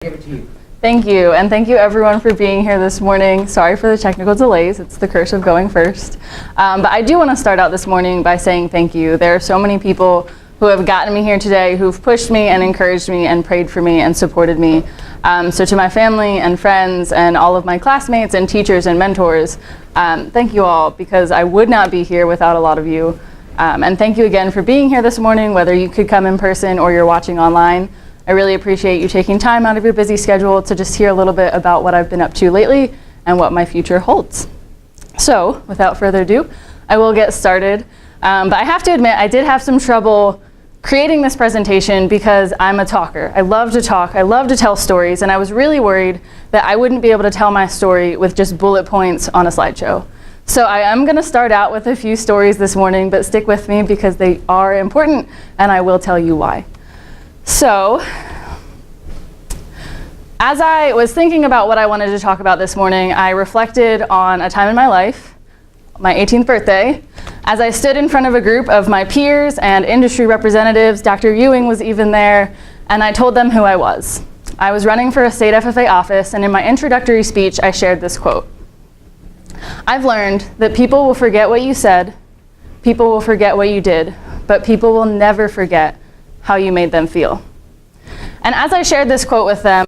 Give it to you. Thank you, and thank you everyone for being here this morning. Sorry for the technical delays, it's the curse of going first. But I do want to start out this morning by saying thank you. There are so many people who have gotten me here today, who've pushed me and encouraged me and prayed for me and supported me. So to my family and friends and all of my classmates and teachers and mentors, thank you all, because I would not be here without a lot of you. And thank you again for being here this morning, whether you could come in person or you're watching online. I really appreciate you taking time out of your busy schedule to just hear a little bit about what I've been up to lately and what my future holds. So, without further ado, I will get started. But I have to admit, I did have some trouble creating this presentation because I'm a talker. I love to talk, I love to tell stories, and I was really worried that I wouldn't be able to tell my story with just bullet points on a slideshow. So I am going to start out with a few stories this morning, but stick with me because they are important, and I will tell you why. So, as I was thinking about what I wanted to talk about this morning, I reflected on a time in my life, my 18th birthday, as I stood in front of a group of my peers and industry representatives. Dr. Ewing was even there, and I told them who I was. I was running for a state FFA office, and in my introductory speech, I shared this quote. I've learned that people will forget what you said, people will forget what you did, but people will never forget how you made them feel. And as I shared this quote with them,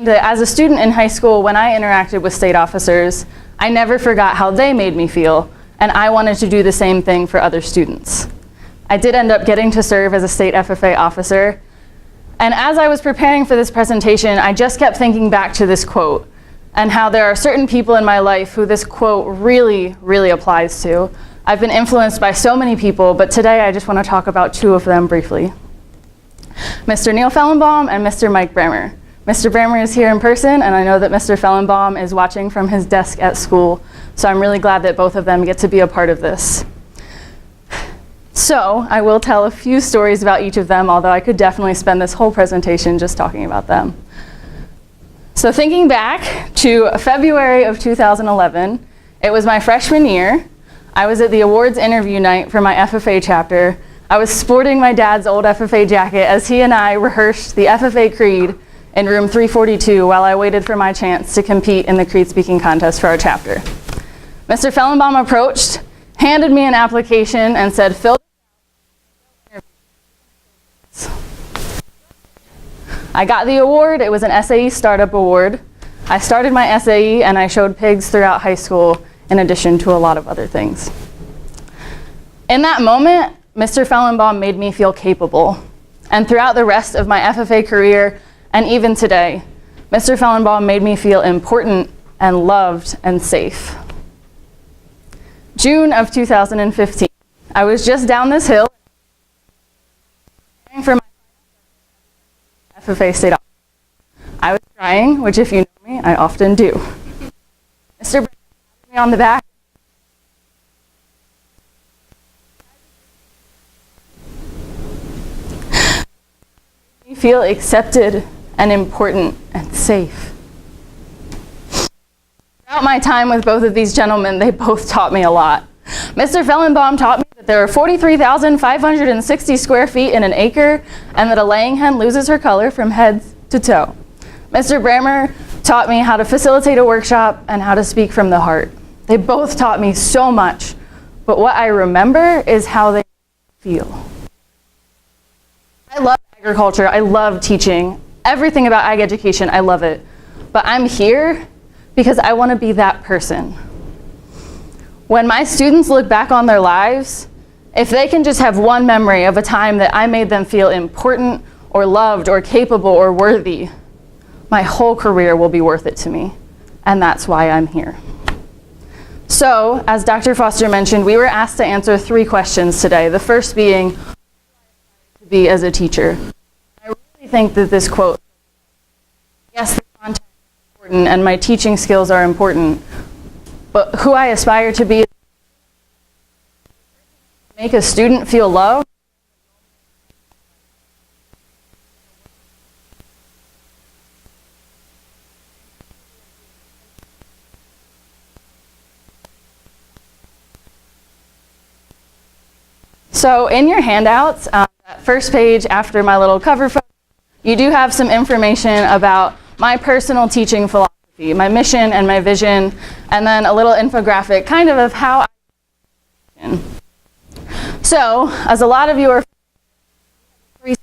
that as a student in high school, when I interacted with state officers, I never forgot how they made me feel, and I wanted to do the same thing for other students. I did end up getting to serve as a state FFA officer, and as I was preparing for this presentation, I just kept thinking back to this quote, and how there are certain people in my life who this quote really, really applies to. I've been influenced by so many people, but today I just want to talk about two of them briefly. Mr. Neil Fellenbaum and Mr. Mike Brammer. Mr. Brammer is here in person, and I know that Mr. Fellenbaum is watching from his desk at school, so I'm really glad that both of them get to be a part of this. So, I will tell a few stories about each of them, although I could definitely spend this whole presentation just talking about them. So thinking back to February of 2011, it was my freshman year. I was at the awards interview night for my FFA chapter. I was sporting my dad's old FFA jacket as he and I rehearsed the FFA Creed in room 342 while I waited for my chance to compete in the Creed speaking contest for our chapter. Mr. Fellenbaum approached, handed me an application, and said, "Fill this out." I got the award. It was an SAE Startup Award. I started my SAE and I showed pigs throughout high school in addition to a lot of other things. In that moment, Mr. Fellenbaum made me feel capable. And throughout the rest of my FFA career, and even today, Mr. Fellenbaum made me feel important and loved and safe. June of 2015, I was just down this hill for my FFA state office. I was crying, which if you know me, I often do. Mr. patted me on the back. Made me feel accepted and important and safe. Throughout my time with both of these gentlemen, they both taught me a lot. Mr. Fellenbaum taught me that there are 43,560 square feet in an acre, and that a laying hen loses her color from head to toe. Mr. Brammer taught me how to facilitate a workshop and how to speak from the heart. They both taught me so much, but what I remember is how they feel. I love agriculture, I love teaching. Everything about ag education, I love it. But I'm here because I want to be that person. When my students look back on their lives, if they can just have one memory of a time that I made them feel important or loved or capable or worthy, my whole career will be worth it to me. And that's why I'm here. So, as Dr. Foster mentioned, we were asked to answer 3 questions today. The first being, who to be as a teacher. I really think that this quote, yes, the content is important and my teaching skills are important, but who I aspire to be, make a student feel loved. So in your handouts, that first page after my little cover photo, you do have some information about my personal teaching philosophy, my mission and my vision, and then a little infographic kind of how I. So, as a lot of you are in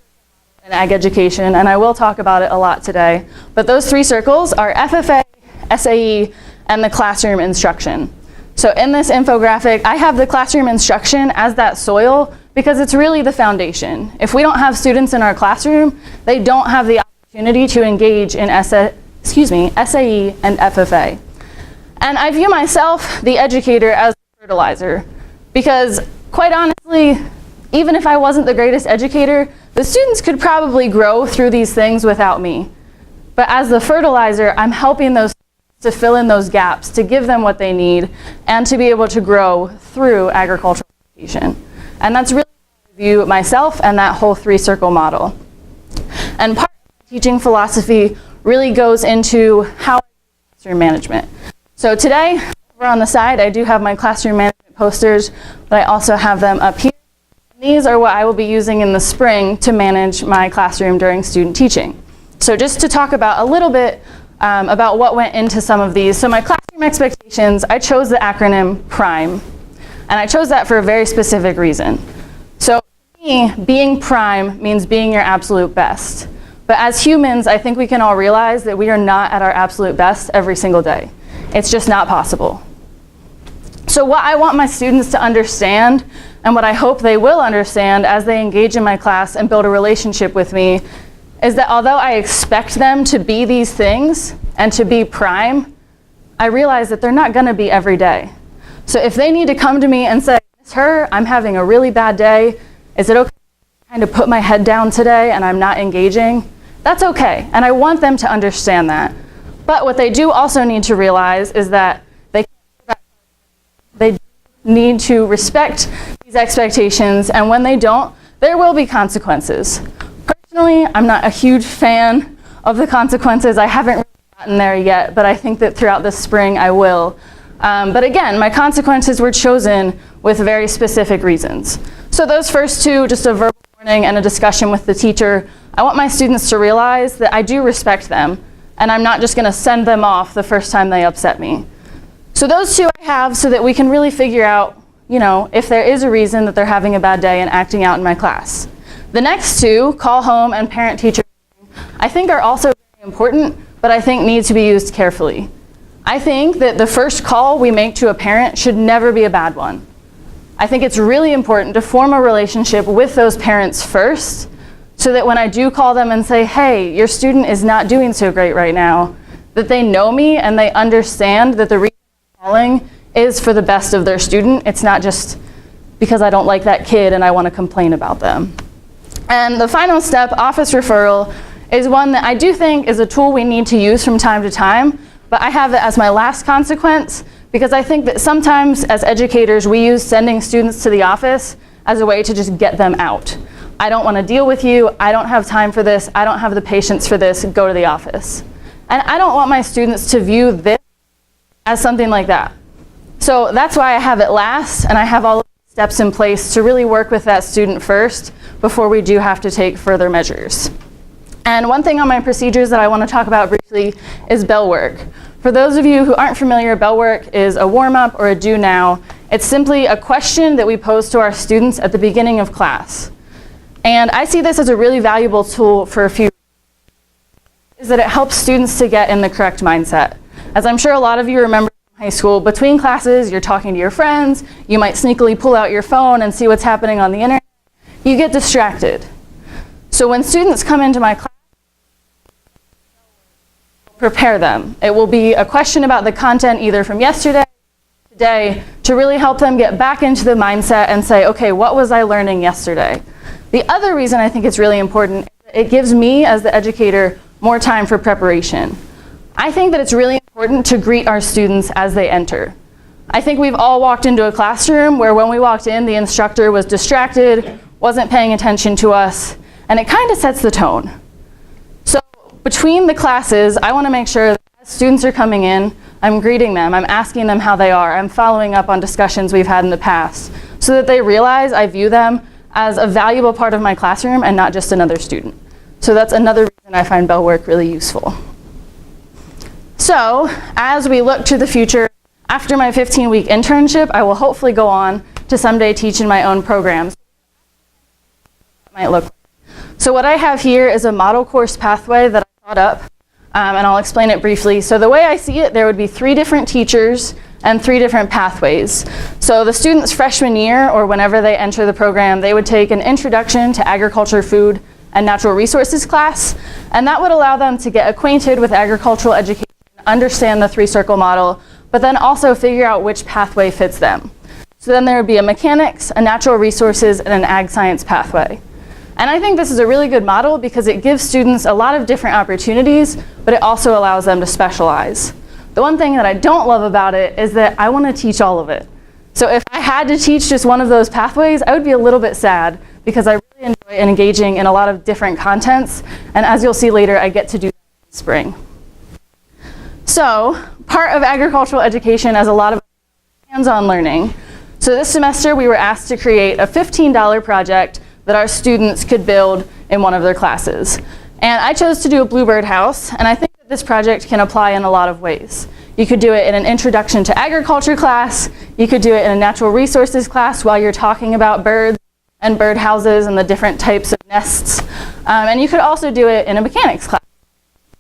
ag education, and I will talk about it a lot today, but those 3 circles are FFA, SAE, and the classroom instruction. So in this infographic, I have the classroom instruction as that soil because it's really the foundation. If we don't have students in our classroom, they don't have the opportunity to engage in SAE and FFA. And I view myself, the educator, as a fertilizer because, quite honestly, even if I wasn't the greatest educator, the students could probably grow through these things without me. But as the fertilizer, I'm helping those to fill in those gaps, to give them what they need, and to be able to grow through agricultural education. And that's really how I view myself and that whole 3-circle model. And part of my teaching philosophy really goes into how I do classroom management. So today, over on the side, I do have my classroom management posters, but I also have them up here. These are what I will be using in the spring to manage my classroom during student teaching. So just to talk about a little bit about what went into some of these. So my classroom expectations, I chose the acronym PRIME. And I chose that for a very specific reason. So for me, being PRIME means being your absolute best. But as humans, I think we can all realize that we are not at our absolute best every single day. It's just not possible. So what I want my students to understand, and what I hope they will understand as they engage in my class and build a relationship with me, is that although I expect them to be these things and to be prime, I realize that they're not going to be every day. So if they need to come to me and say, Ms. Herr, I'm having a really bad day, is it okay to kind of put my head down today and I'm not engaging? That's okay, and I want them to understand that. But what they do also need to realize is that they need to respect these expectations, and when they don't, there will be consequences. Personally, I'm not a huge fan of the consequences. I haven't really gotten there yet, but I think that throughout the spring I will. But again, my consequences were chosen with very specific reasons. So those first 2, just a verbal warning and a discussion with the teacher, I want my students to realize that I do respect them, and I'm not just going to send them off the first time they upset me. So those 2 I have so that we can really figure out, if there is a reason that they're having a bad day and acting out in my class. The next 2, call home and parent-teacher, I think are also very important, but I think need to be used carefully. I think that the first call we make to a parent should never be a bad one. I think it's really important to form a relationship with those parents first, so that when I do call them and say, hey, your student is not doing so great right now, that they know me and they understand that the reason I'm calling is for the best of their student. It's not just because I don't like that kid and I want to complain about them. And the final step, office referral, is one that I do think is a tool we need to use from time to time, but I have it as my last consequence because I think that sometimes as educators we use sending students to the office as a way to just get them out. I don't want to deal with you, I don't have time for this, I don't have the patience for this, go to the office. And I don't want my students to view this as something like that. So that's why I have it last, and I have all of the steps in place to really work with that student first before we do have to take further measures. And one thing on my procedures that I want to talk about briefly is bell work. For those of you who aren't familiar, bell work is a warm-up or a do now. It's simply a question that we pose to our students at the beginning of class. And I see this as a really valuable tool for a few reasons. Is that it helps students to get in the correct mindset. As I'm sure a lot of you remember from high school, between classes, you're talking to your friends, you might sneakily pull out your phone and see what's happening on the internet. You get distracted. So when students come into my class, prepare them. It will be a question about the content either from yesterday, today, to really help them get back into the mindset and say, okay, what was I learning yesterday? The other reason I think it's really important is that it gives me, as the educator, more time for preparation. I think that it's really important to greet our students as they enter. I think we've all walked into a classroom where when we walked in, the instructor was distracted, wasn't paying attention to us, and it kind of sets the tone. So between the classes, I want to make sure that as students are coming in, I'm greeting them, I'm asking them how they are, I'm following up on discussions we've had in the past, so that they realize I view them as a valuable part of my classroom and not just another student. So that's another reason I find bell work really useful. So as we look to the future, after my 15-week internship, I will hopefully go on to someday teach in my own programs. Might look. So what I have here is a model course pathway that I thought up, and I'll explain it briefly. So the way I see it, there would be 3 different teachers and 3 different pathways. So the students' freshman year, or whenever they enter the program, they would take an Introduction to Agriculture, Food, and Natural Resources class, and that would allow them to get acquainted with agricultural education, understand the 3-circle model, but then also figure out which pathway fits them. So then there would be a mechanics, a natural resources, and an ag science pathway. And I think this is a really good model because it gives students a lot of different opportunities, but it also allows them to specialize. The one thing that I don't love about it is that I want to teach all of it. So if I had to teach just one of those pathways, I would be a little bit sad because I really enjoy engaging in a lot of different contents. And as you'll see later, I get to do that in the spring. So part of agricultural education has a lot of hands-on learning. So this semester we were asked to create a $15 project that our students could build in one of their classes. And I chose to do a bluebird house, and I think that this project can apply in a lot of ways. You could do it in an Introduction to Agriculture class, you could do it in a Natural Resources class while you're talking about birds and bird houses and the different types of nests, and you could also do it in a mechanics class.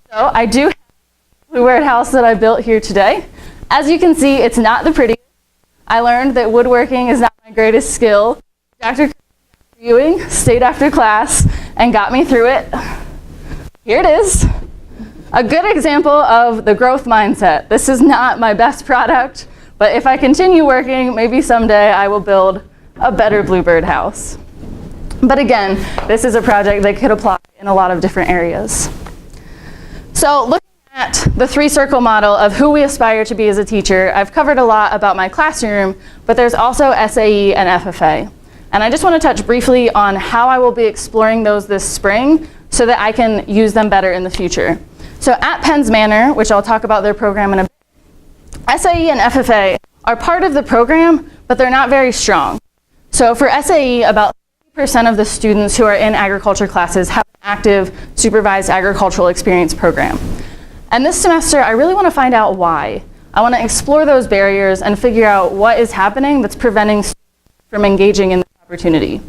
So I do have a bluebird house that I built here today. As you can see, it's not the prettiest. I learned that woodworking is not my greatest skill. Dr. Ewing stayed after class and got me through it. Here it is. A good example of the growth mindset. This is not my best product, but if I continue working, maybe someday I will build a better bluebird house. But again, this is a project that could apply in a lot of different areas. So looking at the 3-circle model of who we aspire to be as a teacher, I've covered a lot about my classroom, but there's also SAE and FFA. And I just want to touch briefly on how I will be exploring those this spring so that I can use them better in the future. So at Penns Manor, which I'll talk about their program in a bit, SAE and FFA are part of the program, but they're not very strong. So for SAE, about 30% of the students who are in agriculture classes have an active supervised agricultural experience program. And this semester, I really want to find out why. I want to explore those barriers and figure out what is happening that's preventing students from engaging in this opportunity.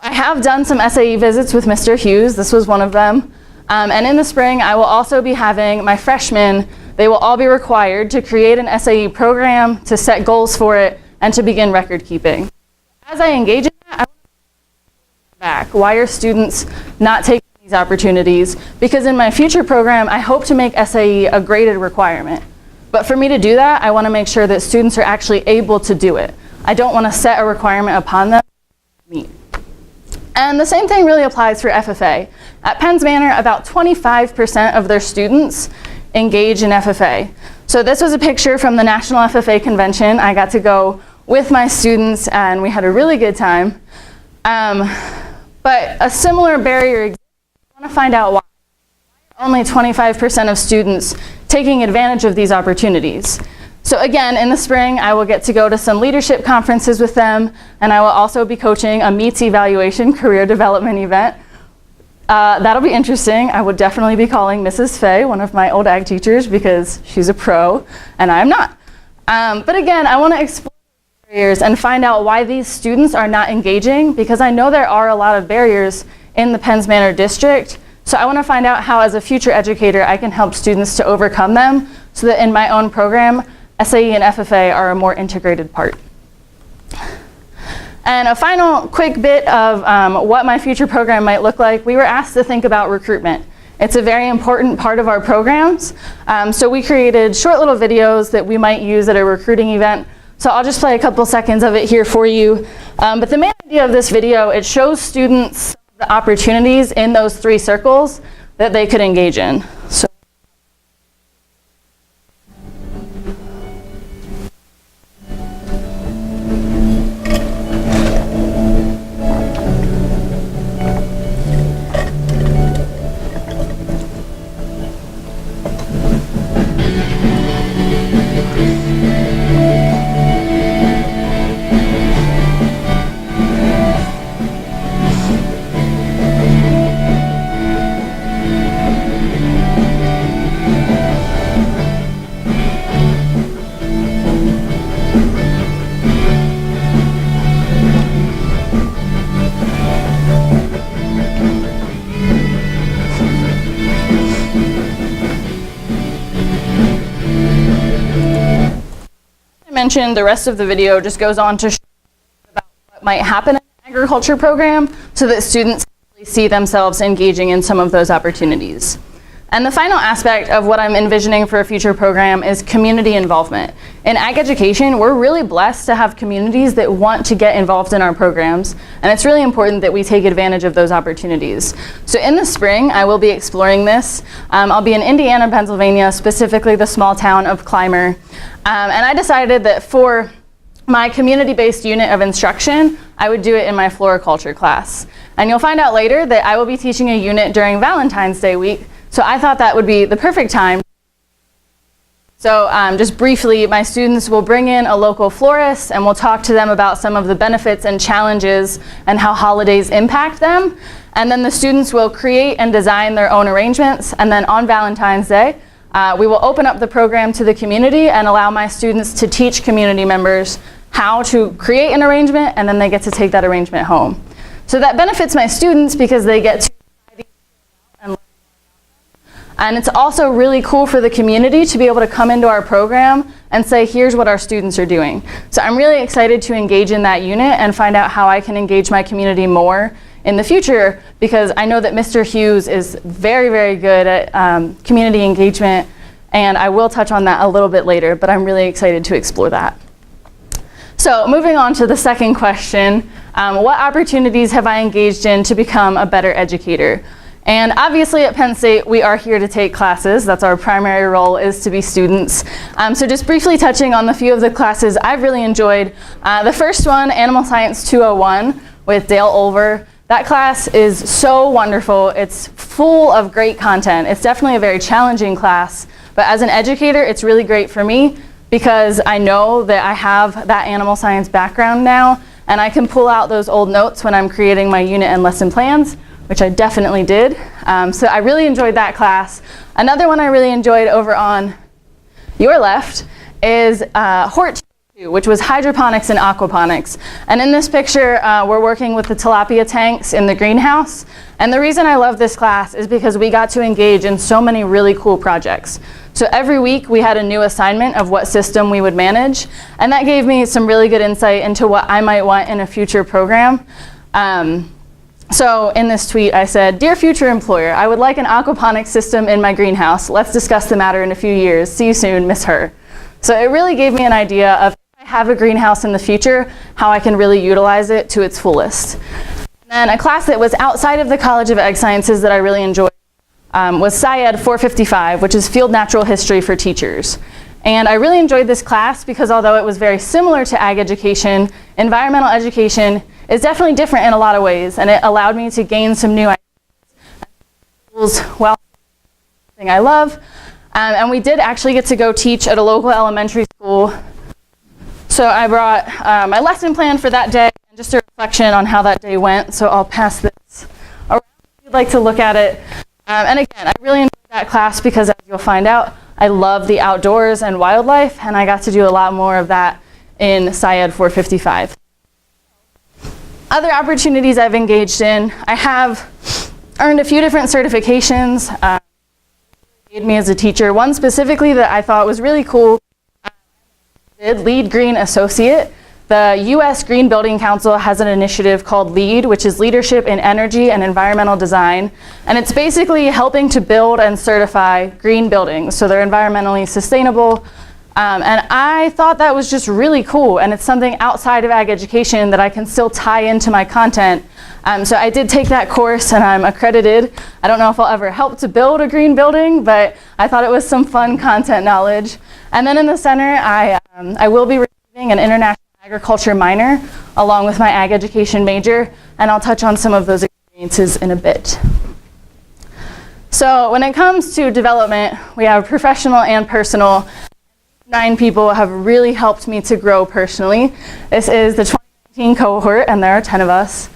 I have done some SAE visits with Mr. Hughes. This was one of them. And in the spring, I will also be having my freshmen, they will all be required to create an SAE program, to set goals for it, and to begin record keeping. As I engage in that, I want to back. Why are students not taking these opportunities? Because in my future program, I hope to make SAE a graded requirement. But for me to do that, I want to make sure that students are actually able to do it. I don't want to set a requirement upon them to meet. And the same thing really applies for FFA. At Penns Manor, about 25% of their students engage in FFA. So this was a picture from the National FFA Convention. I got to go with my students and we had a really good time. But a similar barrier exists. I want to find out why. Only 25% of students taking advantage of these opportunities. So again, in the spring, I will get to go to some leadership conferences with them, and I will also be coaching a MEETS evaluation career development event. That'll be interesting. I would definitely be calling Mrs. Fay, one of my old ag teachers, because she's a pro, and I'm not. But again, I want to explore barriers and find out why these students are not engaging, because I know there are a lot of barriers in the Penns Manor district. So I want to find out how, as a future educator, I can help students to overcome them so that in my own program, SAE and FFA are a more integrated part. And a final quick bit of what my future program might look like. We were asked to think about recruitment. It's a very important part of our programs. So we created short little videos that we might use at a recruiting event. So I'll just play a couple seconds of it here for you. But the main idea of this video, it shows students the opportunities in those 3 circles that they could engage in. So mentioned, the rest of the video just goes on to show about what might happen in an agriculture program so that students really see themselves engaging in some of those opportunities. And the final aspect of what I'm envisioning for a future program is community involvement. In ag education, we're really blessed to have communities that want to get involved in our programs, and it's really important that we take advantage of those opportunities. So in the spring, I will be exploring this. I'll be in Indiana, Pennsylvania, specifically the small town of Clymer. And I decided that for my community-based unit of instruction, I would do it in my floriculture class. And you'll find out later that I will be teaching a unit during Valentine's Day week, so I thought that would be the perfect time. So just briefly, my students will bring in a local florist and we'll talk to them about some of the benefits and challenges and how holidays impact them. And then the students will create and design their own arrangements. And then on Valentine's Day, we will open up the program to the community and allow my students to teach community members how to create an arrangement, and then they get to take that arrangement home. So that benefits my students because they get to and it's also really cool for the community to be able to come into our program and say, here's what our students are doing. So I'm really excited to engage in that unit and find out how I can engage my community more in the future, because I know that Mr. Hughes is very, very good at community engagement, and I will touch on that a little bit later, but I'm really excited to explore that. So moving on to the second question, what opportunities have I engaged in to become a better educator? And obviously at Penn State, we are here to take classes. That's our primary role, is to be students. So just briefly touching on the few of the classes I've really enjoyed. The first one, Animal Science 201 with Dale Olver. That class is so wonderful. It's full of great content. It's definitely a very challenging class, but as an educator, it's really great for me because I know that I have that animal science background now, and I can pull out those old notes when I'm creating my unit and lesson plans, which I definitely did. So I really enjoyed that class. Another one I really enjoyed over on your left is Hort 2, which was hydroponics and aquaponics. And in this picture, we're working with the tilapia tanks in the greenhouse. And the reason I love this class is because we got to engage in so many really cool projects. So every week we had a new assignment of what system we would manage. And that gave me some really good insight into what I might want in a future program. So in this tweet I said, "Dear future employer, I would like an aquaponics system in my greenhouse. Let's discuss the matter in a few years. See you soon, Miss Herr." So it really gave me an idea of, if I have a greenhouse in the future, how I can really utilize it to its fullest. And then a class that was outside of the College of Ag Sciences that I really enjoyed was SciEd 455, which is Field Natural History for Teachers. And I really enjoyed this class because although it was very similar to ag education, environmental education is definitely different in a lot of ways, and it allowed me to gain some new ideas, well, thing I love. And we did actually get to go teach at a local elementary school. So I brought my lesson plan for that day and just a reflection on how that day went. So I'll pass this around if you'd like to look at it. And again, I really enjoyed that class because, as you'll find out, I love the outdoors and wildlife, and I got to do a lot more of that in SciEd 455. Other opportunities I've engaged in, I have earned a few different certifications that made me as a teacher. One specifically that I thought was really cool, Lead Green Associate. The U.S. Green Building Council has an initiative called LEAD, which is Leadership in Energy and Environmental Design. And it's basically helping to build and certify green buildings so they're environmentally sustainable. And I thought that was just really cool, and it's something outside of ag education that I can still tie into my content. So I did take that course and I'm accredited. I don't know if I'll ever help to build a green building, but I thought it was some fun content knowledge. And then in the center, I will be receiving an international agriculture minor along with my ag education major, and I'll touch on some of those experiences in a bit. So when it comes to development, we have professional and personal. 9 people have really helped me to grow personally. This is the 2019 cohort, and there are 10 of us.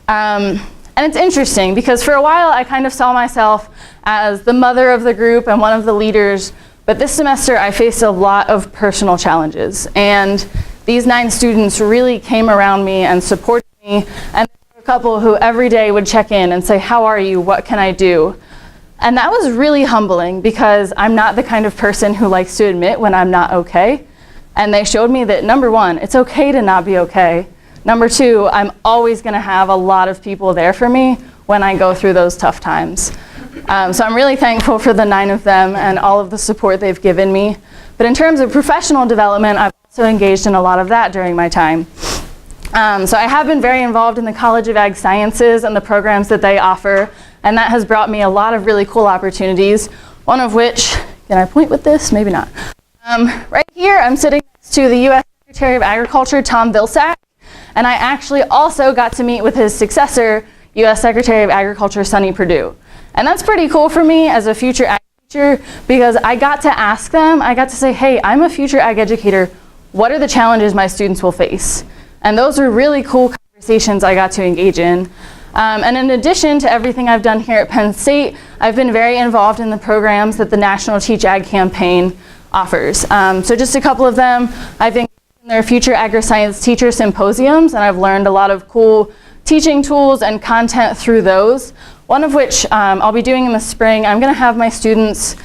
And it's interesting because for a while I kind of saw myself as the mother of the group and one of the leaders, but this semester I faced a lot of personal challenges, and these 9 students really came around me and supported me, and there were a couple who every day would check in and say, "How are you? What can I do?" And that was really humbling because I'm not the kind of person who likes to admit when I'm not okay. And they showed me that, number one, it's okay to not be okay. Number two, I'm always going to have a lot of people there for me when I go through those tough times. So I'm really thankful for the 9 of them and all of the support they've given me. But in terms of professional development, I've also engaged in a lot of that during my time. So I have been very involved in the College of Ag Sciences and the programs that they offer, and that has brought me a lot of really cool opportunities, one of which, can I point with this? Maybe not. Right here, I'm sitting next to the U.S. Secretary of Agriculture, Tom Vilsack, and I actually also got to meet with his successor, U.S. Secretary of Agriculture, Sonny Perdue. And that's pretty cool for me as a future ag teacher, because I got to ask them, I got to say, hey, I'm a future ag educator. What are the challenges my students will face? And those are really cool conversations I got to engage in. And in addition to everything I've done here at Penn State, I've been very involved in the programs that the National Teach Ag campaign offers. So just a couple of them, I've been in their Future Agri-Science Teacher Symposiums, and I've learned a lot of cool teaching tools and content through those. One of which I'll be doing in the spring. I'm going to have my students,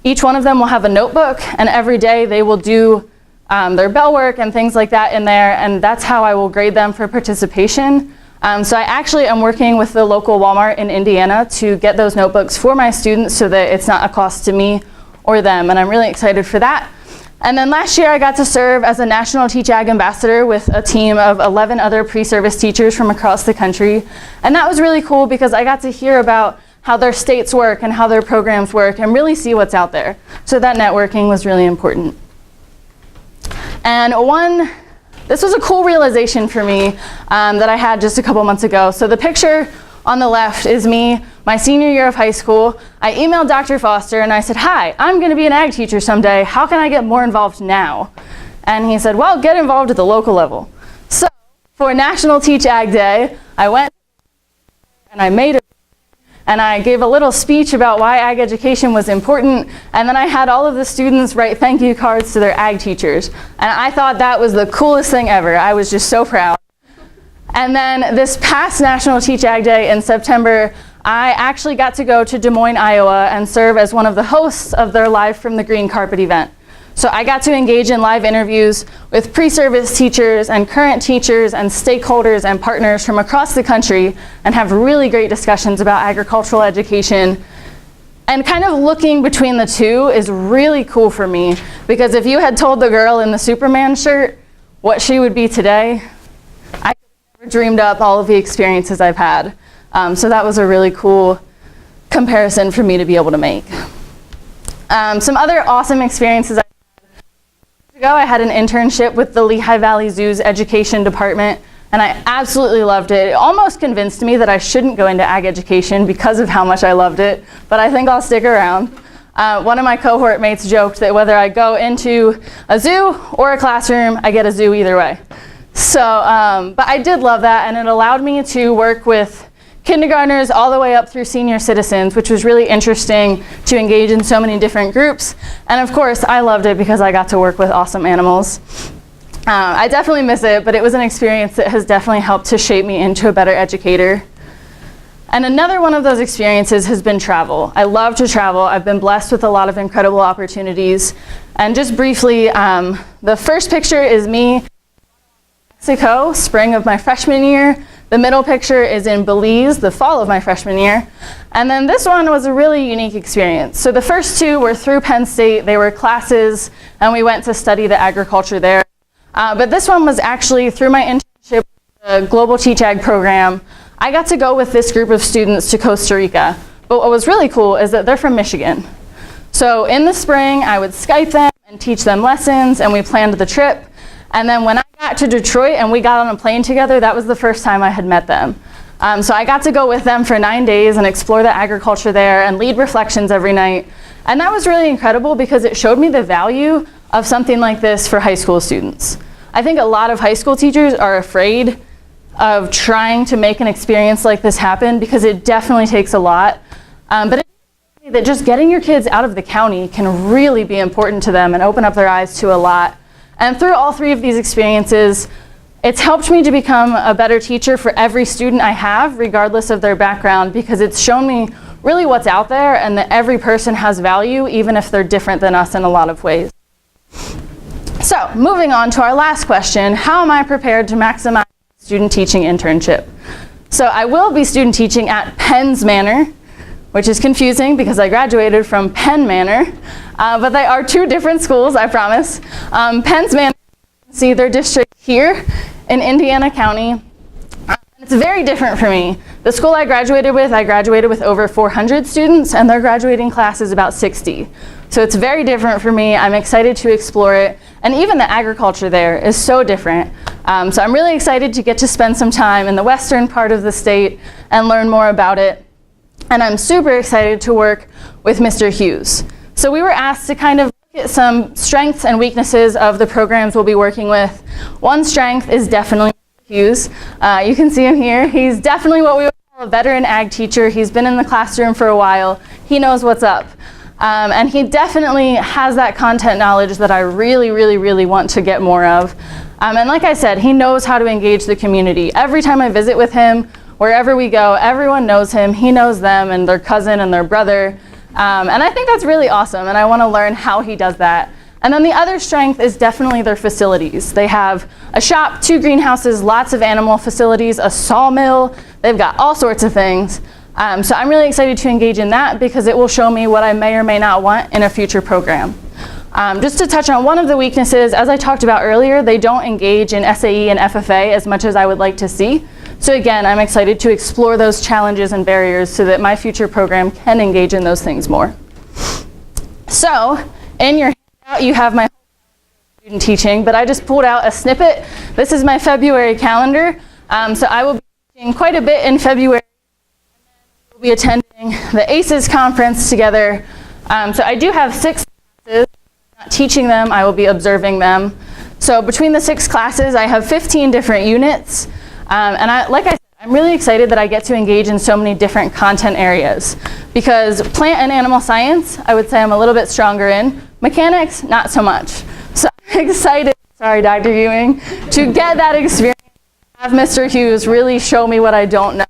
each one of them will have a notebook, and every day they will do their bell work and things like that in there, and that's how I will grade them for participation. So I actually am working with the local Walmart in Indiana to get those notebooks for my students so that it's not a cost to me or them, and I'm really excited for that. And then last year I got to serve as a National Teach Ag Ambassador with a team of 11 other pre-service teachers from across the country. And that was really cool because I got to hear about how their states work and how their programs work and really see what's out there. So that networking was really important. And this was a cool realization for me that I had just a couple months ago. So the picture on the left is me, my senior year of high school. I emailed Dr. Foster and I said, hi, I'm going to be an ag teacher someday. How can I get more involved now? And he said, well, get involved at the local level. So for National Teach Ag Day, I went and I gave a little speech about why ag education was important, and then I had all of the students write thank you cards to their ag teachers. And I thought that was the coolest thing ever. I was just so proud. And then this past National Teach Ag Day in September, I actually got to go to Des Moines, Iowa, and serve as one of the hosts of their Live from the Green Carpet event. So I got to engage in live interviews with pre-service teachers and current teachers and stakeholders and partners from across the country and have really great discussions about agricultural education. And kind of looking between the two is really cool for me, because if you had told the girl in the Superman shirt what she would be today, I never dreamed up all of the experiences I've had. So that was a really cool comparison for me to be able to make. Some other awesome experiences I had an internship with the Lehigh Valley Zoo's education department, and I absolutely loved it. It almost convinced me that I shouldn't go into ag education because of how much I loved it, but I think I'll stick around. One of my cohort mates joked that whether I go into a zoo or a classroom, I get a zoo either way. So, but I did love that, and it allowed me to work with kindergartners all the way up through senior citizens, which was really interesting to engage in so many different groups. And of course, I loved it because I got to work with awesome animals. I definitely miss it, but it was an experience that has definitely helped to shape me into a better educator. And another one of those experiences has been travel. I love to travel. I've been blessed with a lot of incredible opportunities. And just briefly, the first picture is me in Mexico, spring of my freshman year. The middle picture is in Belize, the fall of my freshman year. And then this one was a really unique experience. So the first two were through Penn State. They were classes, and we went to study the agriculture there. But this one was actually through my internship with the Global Teach Ag program. I got to go with this group of students to Costa Rica. But what was really cool is that they're from Michigan. So in the spring, I would Skype them and teach them lessons, and we planned the trip. And then when I got to Detroit and we got on a plane together, that was the first time I had met them. So I got to go with them for 9 days and explore the agriculture there and lead reflections every night. And that was really incredible because it showed me the value of something like this for high school students. I think a lot of high school teachers are afraid of trying to make an experience like this happen because it definitely takes a lot. But it's that just getting your kids out of the county can really be important to them and open up their eyes to a lot. And through all three of these experiences, it's helped me to become a better teacher for every student I have, regardless of their background, because it's shown me really what's out there and that every person has value, even if they're different than us in a lot of ways. So moving on to our last question, how am I prepared to maximize student teaching internship? So I will be student teaching at Penn's Manor, which is confusing because I graduated from Penn Manor, but they are two different schools, I promise. Penn's Manor, see their district here in Indiana County. It's very different for me. The school I graduated with over 400 students, and their graduating class is about 60. So it's very different for me. I'm excited to explore it. And even the agriculture there is so different. So I'm really excited to get to spend some time in the western part of the state and learn more about it. And I'm super excited to work with Mr. Hughes. So we were asked to kind of look at some strengths and weaknesses of the programs we'll be working with. One strength is definitely Mr. Hughes. You can see him here. He's definitely what we would call a veteran ag teacher. He's been in the classroom for a while. He knows what's up. And he definitely has that content knowledge that I really, really, really want to get more of. And like I said, he knows how to engage the community. Every time I visit with him, wherever we go, everyone knows him. He knows them and their cousin and their brother. And I think that's really awesome, and I want to learn how he does that. And then the other strength is definitely their facilities. They have a shop, 2 greenhouses, lots of animal facilities, a sawmill. They've got all sorts of things. So I'm really excited to engage in that because it will show me what I may or may not want in a future program. Just to touch on one of the weaknesses, as I talked about earlier, they don't engage in SAE and FFA as much as I would like to see. So again, I'm excited to explore those challenges and barriers so that my future program can engage in those things more. So in your handout, you have my student teaching, but I just pulled out a snippet. This is my February calendar. So I will be teaching quite a bit in February. We'll be attending the ACES conference together. So I do have 6 classes. I'm not teaching them, I will be observing them. So between the 6 classes, I have 15 different units. And like I said, I'm really excited that I get to engage in so many different content areas. Because plant and animal science, I would say I'm a little bit stronger in. Mechanics, not so much. So I'm excited, sorry Dr. Ewing, to get that experience, have Mr. Hughes really show me what I don't know.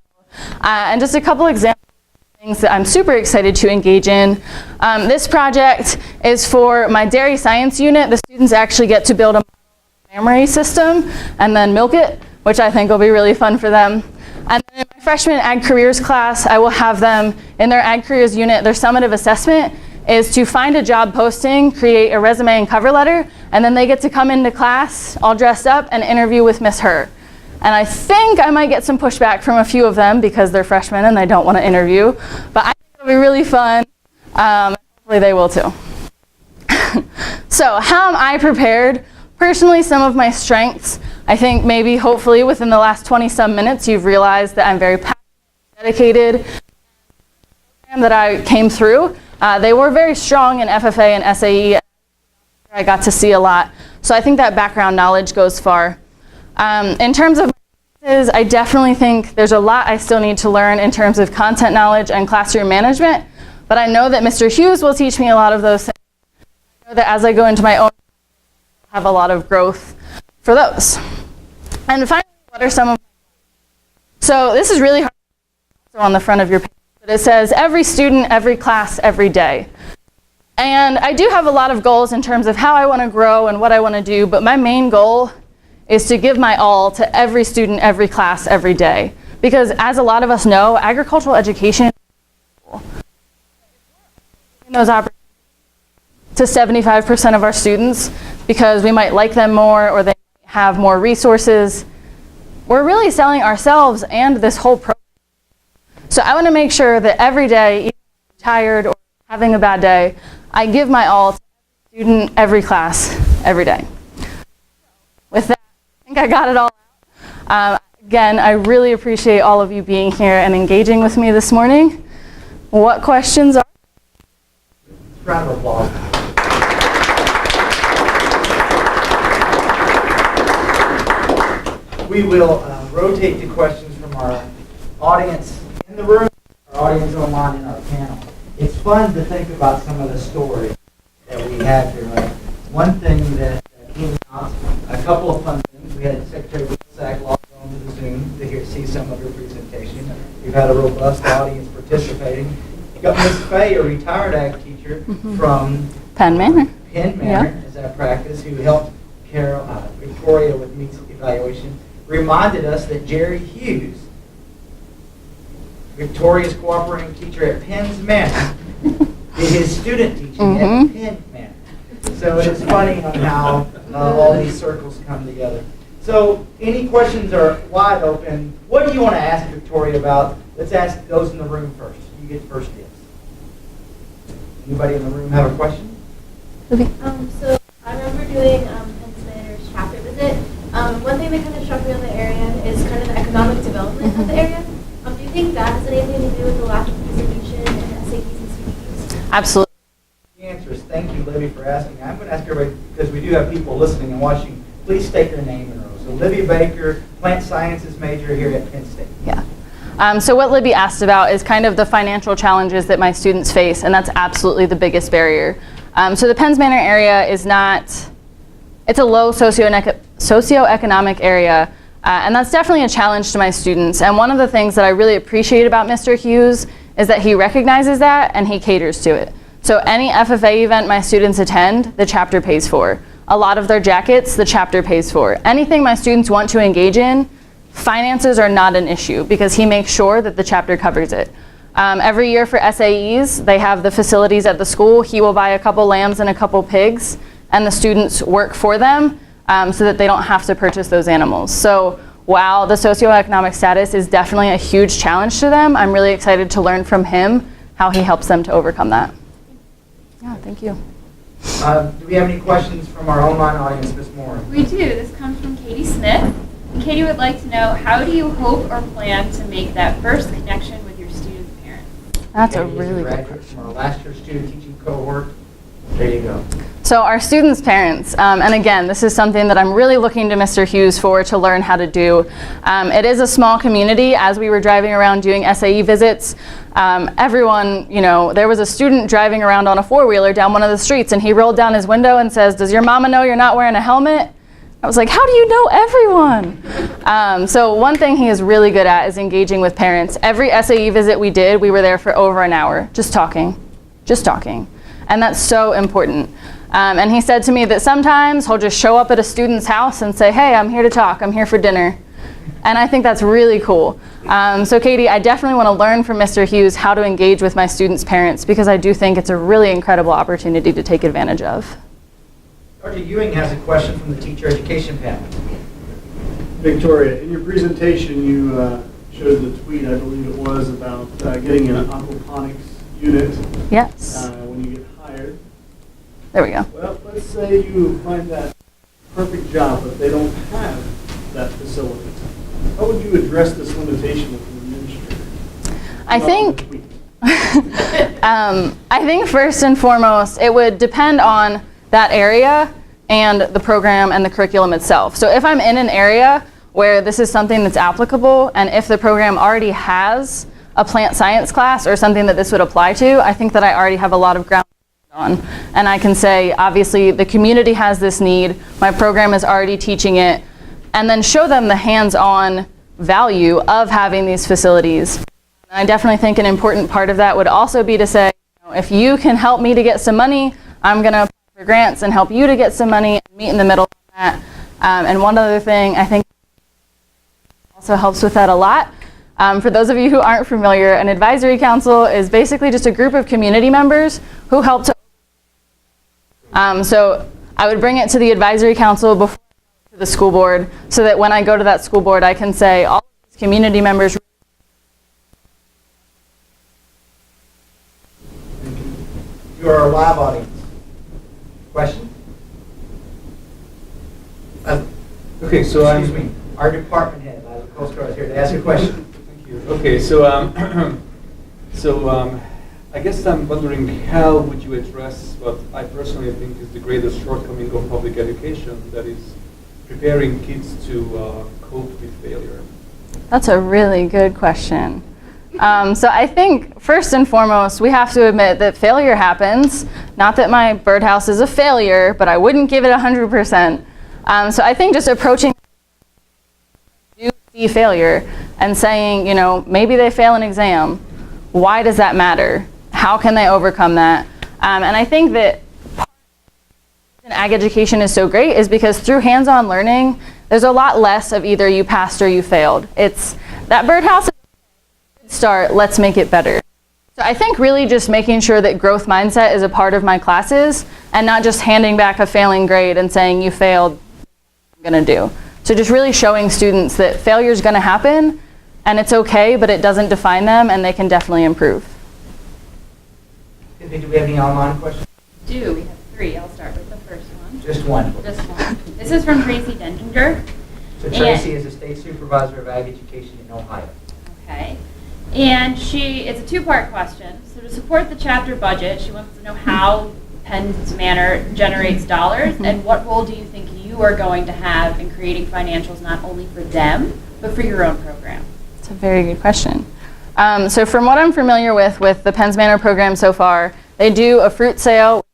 And just a couple examples of things that I'm super excited to engage in. This project is for my dairy science unit. The students actually get to build a memory system and then milk it, which I think will be really fun for them. And then in my freshman Ag Careers class, I will have them in their Ag Careers unit. Their summative assessment is to find a job posting, create a resume and cover letter, and then they get to come into class all dressed up and interview with Miss Herr. And I think I might get some pushback from a few of them because they're freshmen and they don't want to interview. But I think it'll be really fun. Hopefully they will too. So how am I prepared? Personally, some of my strengths, I think maybe hopefully within the last 20-some minutes you've realized that I'm very passionate, dedicated. That I came through, they were very strong in FFA and SAE. I got to see a lot. So I think that background knowledge goes far. In terms of I definitely think there's a lot I still need to learn in terms of content knowledge and classroom management, but I know that Mr. Hughes will teach me a lot of those things. I know that as I go into my own, I'll have a lot of growth for those. And finally, what are some of so this is really hard on the front of your page, but it says every student, every class, every day. And I do have a lot of goals in terms of how I want to grow and what I want to do, but my main goal is to give my all to every student, every class, every day. Because as a lot of us know, agricultural education in those opportunities to 75% of our students because we might like them more or they have more resources. We're really selling ourselves and this whole program. So I want to make sure that every day, even if I'm tired or having a bad day, I give my all to every student, every class, every day. With that, I think I got it all out. Again, I really appreciate all of you being here and engaging with me this morning. What questions are? Round of applause. We will rotate the questions from our audience in the room, our audience online, and our panel. It's fun to think about some of the stories that we have here. Like one thing that came out, a couple of fun things. We had Secretary Wilsack log on to the Zoom to see some of your presentation. We've had a robust audience participating. You got Ms. Fay, a retired ag teacher from Penn Manor. Penn Manor, is that practice, who helped Victoria with meets evaluation, reminded us that Jerry Hughes, Victoria's cooperating teacher at Penn's Manor, did his student teaching at Penn Manor. So it's funny on how all these circles come together. So any questions are wide open. What do you want to ask Victoria about? Let's ask those in the room first. You get first dibs. Anybody in the room have a question? Okay. So I remember doing Penn's Manor's chapter visit. One thing that kind of struck me on the area is kind of the economic development of the area. Do you think that has anything to do with the lack of distribution and SATs and CDs? Absolutely. The answer is thank you, Libby, for asking. I'm going to ask everybody, because we do have people listening and watching, please state your name in a row. So Libby Baker, plant sciences major here at Penn State. Yeah. So what Libby asked about is kind of the financial challenges that my students face, and that's absolutely the biggest barrier. So the Penns Manor area is not, it's a low socioeconomic area, and that's definitely a challenge to my students. And one of the things that I really appreciate about Mr. Hughes is that he recognizes that and he caters to it. So any FFA event my students attend, the chapter pays for. A lot of their jackets, the chapter pays for. Anything my students want to engage in, finances are not an issue because he makes sure that the chapter covers it. Every year for SAEs, they have the facilities at the school. He will buy a couple lambs and a couple pigs, and the students work for them so that they don't have to purchase those animals. So while the socioeconomic status is definitely a huge challenge to them, I'm really excited to learn from him how he helps them to overcome that. Yeah, thank you. Do we have any questions from our online audience this morning? We do. This comes from Katie Smith. And Katie would like to know, how do you hope or plan to make that first connection with your student parents? That's a Katie is really good graduate question. from our last year student teaching cohort. There you go. So our students' parents, and again, this is something that I'm really looking to Mr. Hughes for to learn how to do. It is a small community. As we were driving around doing SAE visits, everyone, there was a student driving around on a four-wheeler down one of the streets, and he rolled down his window and says, "Does your mama know you're not wearing a helmet?" I was like, how do you know everyone? So one thing he is really good at is engaging with parents. Every SAE visit we did, we were there for over an hour, just talking. And that's so important. And he said to me that sometimes he'll just show up at a student's house and say, hey, I'm here to talk, I'm here for dinner. And I think that's really cool. So Katie, I definitely want to learn from Mr. Hughes how to engage with my students' parents because I do think it's a really incredible opportunity to take advantage of. Dr. Ewing has a question from the teacher education panel. Victoria, in your presentation you showed the tweet, I believe it was, about getting an aquaponics unit Yes. when you get hired. There we go. Well, let's say you find that perfect job, but they don't have that facility. How would you address this limitation with an administrator? I think first and foremost, it would depend on that area and the program and the curriculum itself. So if I'm in an area where this is something that's applicable, and if the program already has a plant science class or something that this would apply to, I think that I already have a lot of ground on. And I can say, obviously, the community has this need, my program is already teaching it, and then show them the hands-on value of having these facilities. And I definitely think an important part of that would also be to say, if you can help me to get some money, I'm going to apply for grants and help you to get some money and meet in the middle of that. And one other thing I think also helps with that a lot. For those of you who aren't familiar, an advisory council is basically just a group of community members who help to. So I would bring it to the advisory council before I go to the school board so that when I go to that school board, I can say all of these community members. You are our live audience. Question? Okay, so Excuse me. Our department head, Liza Colstar, is here to ask a question. Thank you. Okay, so I guess I'm wondering how would you address what I personally think is the greatest shortcoming of public education, that is preparing kids to cope with failure. That's a really good question. So I think first and foremost, we have to admit that failure happens. Not that my birdhouse is a failure, but I wouldn't give it 100%. So I think just approaching failure and saying, maybe they fail an exam. Why does that matter? How can they overcome that? And I think that ag education is so great is because through hands-on learning, there's a lot less of either you passed or you failed. It's that birdhouse is a good start, let's make it better. So I think really just making sure that growth mindset is a part of my classes and not just handing back a failing grade and saying you failed, I'm gonna do. So just really showing students that failure is gonna happen and it's okay, but it doesn't define them and they can definitely improve. Do we have any online questions? We have 3. I'll start with the first one. Just one. Just one. This is from Tracy Dendinger. So Tracy is a state supervisor of ag education in Ohio. Okay. And it's a 2-part question. So to support the chapter budget, she wants to know how Penn's Manor generates dollars and what role do you think you are going to have in creating financials not only for them, but for your own program? It's a very good question. So from what I'm familiar with the Penn's Manor program so far, they do a fruit sale,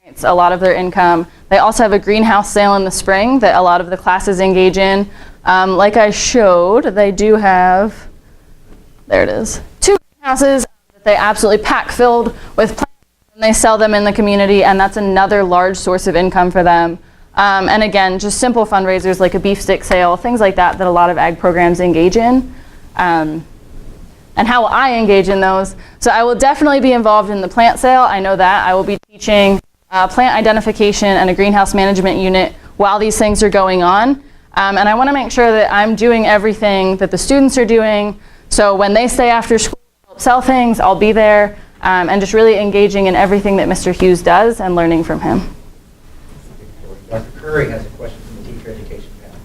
it's a lot of their income. They also have a greenhouse sale in the spring that a lot of the classes engage in. Like I showed, they do have, there it is, 2 greenhouses that they absolutely pack filled with plants and they sell them in the community, and that's another large source of income for them. And again, just simple fundraisers like a beef stick sale, things like that a lot of ag programs engage in. And how will I engage in those? So I will definitely be involved in the plant sale. I know that. I will be teaching plant identification and a greenhouse management unit while these things are going on. And I want to make sure that I'm doing everything that the students are doing. So when they stay after school to help sell things, I'll be there and just really engaging in everything that Mr. Hughes does and learning from him. Dr. Curry has a question from the teacher education panel.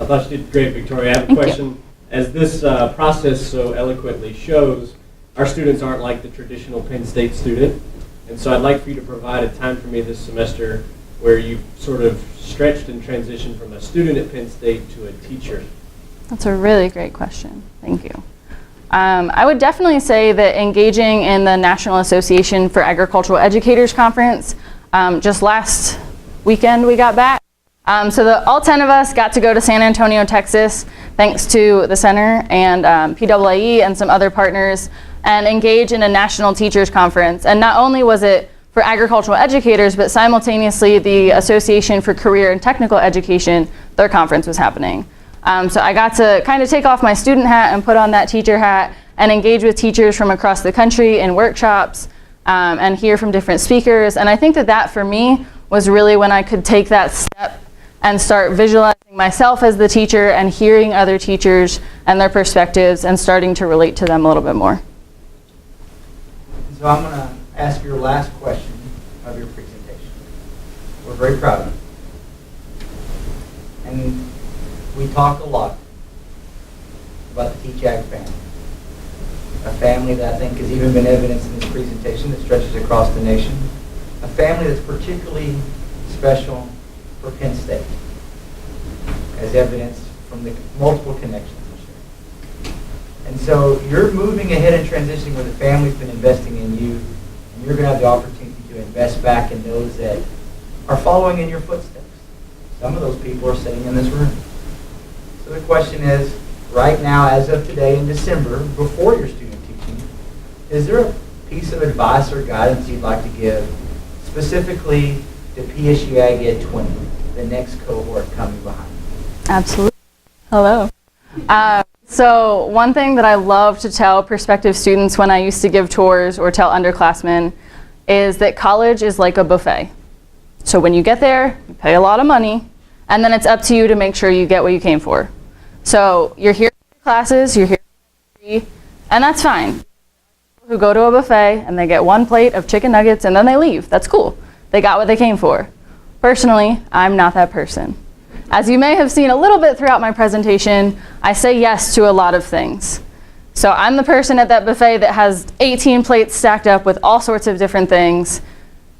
I thought you did great, Victoria. I have a Thank you. question. As this process so eloquently shows, our students aren't like the traditional Penn State student. And so I'd like for you to provide a time for me this semester where you sort of stretched and transitioned from a student at Penn State to a teacher. That's a really great question. Thank you. I would definitely say that engaging in the National Association for Agricultural Educators Conference, just last weekend we got back. So all 10 of us got to go to San Antonio, Texas, thanks to the center and PAAE and some other partners, and engage in a national teachers conference. And not only was it for agricultural educators, but simultaneously the Association for Career and Technical Education, their conference was happening. So I got to kind of take off my student hat and put on that teacher hat and engage with teachers from across the country in workshops and hear from different speakers. And I think that for me was really when I could take that step and start visualizing myself as the teacher and hearing other teachers and their perspectives and starting to relate to them a little bit more. So I'm going to ask your last question of your presentation. We're very proud of you. And we talk a lot about the Teach Ag family. A family that I think has even been evidenced in this presentation that stretches across the nation. A family that's particularly special for Penn State, as evidenced from the multiple connections you share. And so you're moving ahead and transitioning where the family's been investing in you, and you're going to have the opportunity to invest back in those that are following in your footsteps. Some of those people are sitting in this room. So the question is, right now, as of today in December, before your student teaching, is there a piece of advice or guidance you'd like to give specifically to PSU Ag Ed 20, the next cohort coming behind? Absolutely. Hello. So one thing that I love to tell prospective students when I used to give tours or tell underclassmen is that college is like a buffet. So when you get there, you pay a lot of money, and then it's up to you to make sure you get what you came for. So you're here for classes, you're here for free, and that's fine. People who go to a buffet and they get one plate of chicken nuggets and then they leave. That's cool. They got what they came for. Personally, I'm not that person. As you may have seen a little bit throughout my presentation, I say yes to a lot of things. So I'm the person at that buffet that has 18 plates stacked up with all sorts of different things.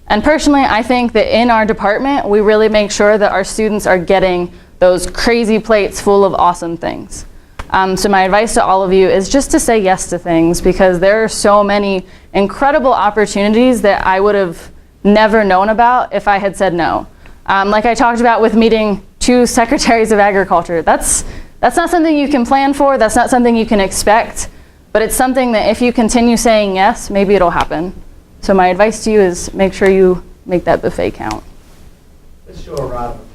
And personally, I think that in our department, we really make sure that our students are getting those crazy plates full of awesome things. So my advice to all of you is just to say yes to things, because there are so many incredible opportunities that I would have never known about if I had said no. Like I talked about with meeting 2 secretaries of agriculture, that's not something you can plan for, that's not something you can expect, but it's something that if you continue saying yes, maybe it'll happen. So my advice to you is make sure you make that buffet count. Let's show a round of